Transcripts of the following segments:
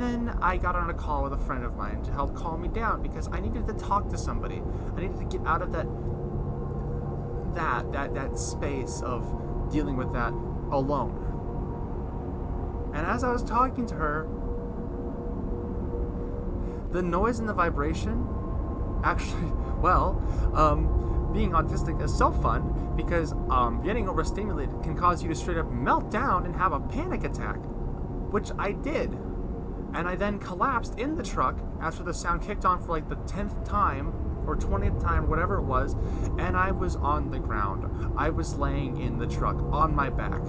And then I got on a call with a friend of mine to help calm me down because I needed to talk to somebody. I needed to get out of that space of dealing with that alone. And as I was talking to her, the noise and the vibration actually, being autistic is so fun because getting overstimulated can cause you to straight up melt down and have a panic attack, which I did. And I then collapsed in the truck after the sound kicked on for like the 10th time or 20th time, whatever it was, and I was on the ground. I was laying in the truck on my back.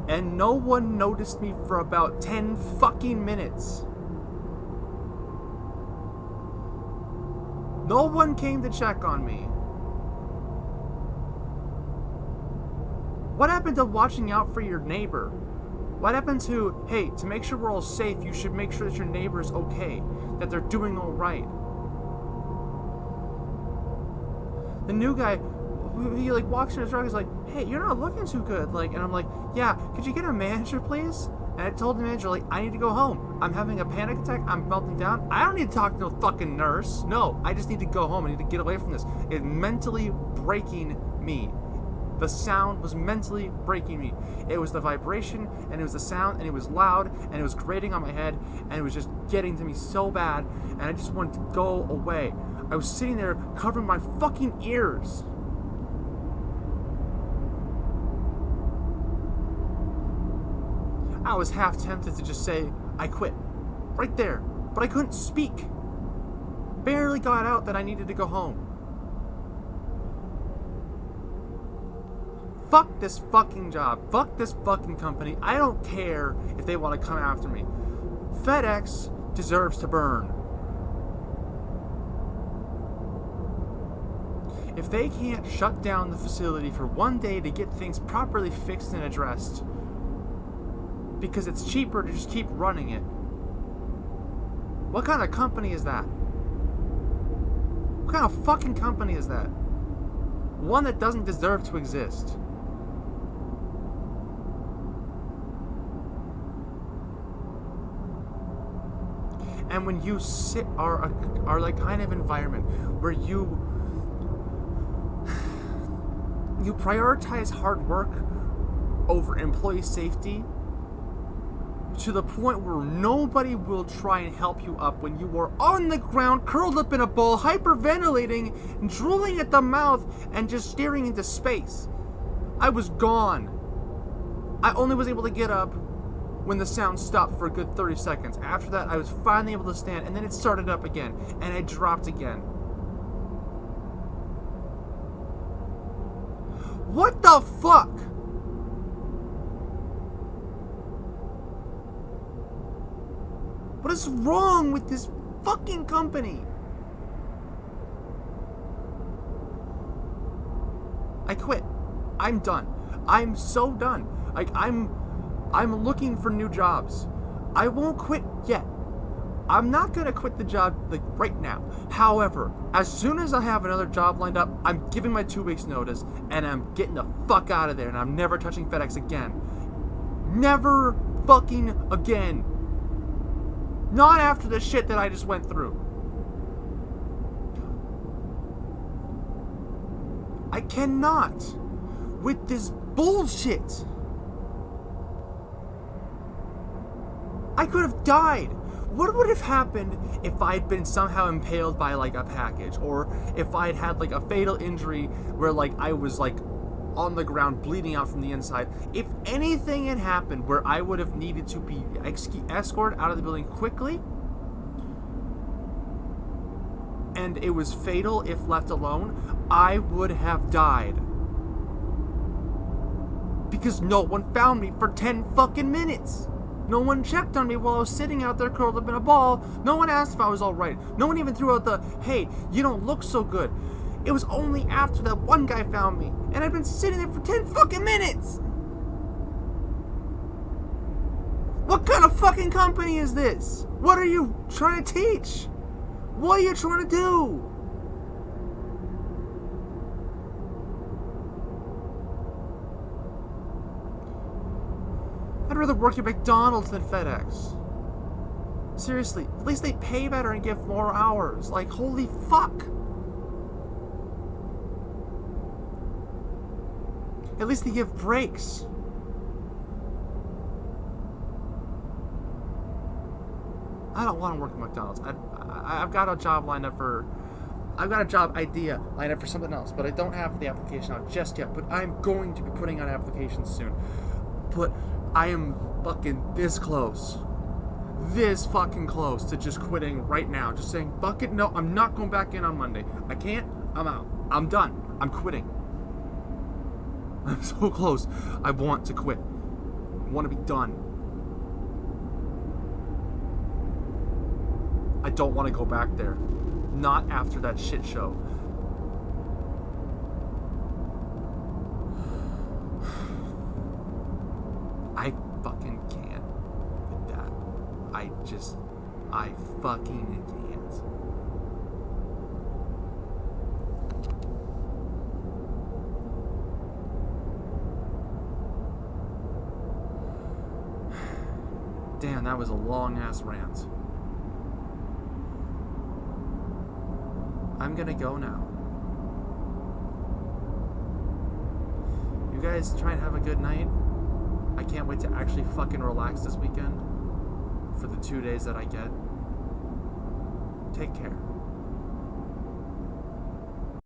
And no one noticed me for about 10 fucking minutes. No one came to check on me. What happened to watching out for your neighbor? What happened to, hey, to make sure we're all safe, you should make sure that your neighbor's okay, that they're doing all right. The new guy, he like walks in his truck, he's like, hey, you're not looking too good. Like, and I'm like, yeah, could you get a manager, please? And I told the manager, like, I need to go home. I'm having a panic attack. I'm melting down. I don't need to talk to no fucking nurse. No, I just need to go home. I need to get away from this. It's mentally breaking me. The sound was mentally breaking me. It was the vibration, and it was the sound, and it was loud, and it was grating on my head, and it was just getting to me so bad, and I just wanted to go away. I was sitting there covering my fucking ears. I was half tempted to just say, I quit. Right there. But I couldn't speak. Barely got out that I needed to go home. Fuck this fucking job. Fuck this fucking company. I don't care if they want to come after me. FedEx deserves to burn. If they can't shut down the facility for one day to get things properly fixed and addressed, because it's cheaper to just keep running it, what kind of company is that? What kind of fucking company is that? One that doesn't deserve to exist. And when you are like kind of environment where you prioritize hard work over employee safety to the point where nobody will try and help you up when you are on the ground, curled up in a ball, hyperventilating, drooling at the mouth, and just staring into space. I was gone. I only was able to get up when the sound stopped for a good 30 seconds. After that, I was finally able to stand, and then it started up again, and I dropped again. What the fuck? What is wrong with this fucking company? I quit. I'm done. I'm so done. Like, I'm looking for new jobs. I won't quit yet. I'm not gonna quit the job like right now. However, as soon as I have another job lined up, I'm giving my 2 weeks notice and I'm getting the fuck out of there, and I'm never touching FedEx again. Never fucking again. Not after the shit that I just went through. I cannot with this bullshit. I could have died. What would have happened if I'd been somehow impaled by like a package, or if I'd had like a fatal injury where like I was like on the ground bleeding out from the inside? If anything had happened where I would have needed to be escorted out of the building quickly, and it was fatal if left alone, I would have died. Because no one found me for 10 fucking minutes. No one checked on me while I was sitting out there curled up in a ball. No one asked if I was alright. No one even threw out the, hey, you don't look so good. It was only after that one guy found me, and I'd been sitting there for 10 fucking minutes. What kind of fucking company is this? What are you trying to teach? What are you trying to do? I'd rather work at McDonald's than FedEx. Seriously, at least they pay better and give more hours. Like, holy fuck. At least they give breaks. I don't want to work at McDonald's. I've got a job lined up for... I've got a job idea lined up for something else, but I don't have the application out just yet. But I'm going to be putting out applications soon. But I am fucking this close. This fucking close to just quitting right now. Just saying, fuck it, no, I'm not going back in on Monday. I can't, I'm out. I'm done. I'm quitting. I'm so close. I want to quit. I want to be done. I don't want to go back there. Not after that shit show. I fucking can't with that. I fucking can't. Damn, that was a long ass rant. I'm gonna go now. You guys try and have a good night. I can't wait to actually fucking relax this weekend for the 2 days that I get. Take care.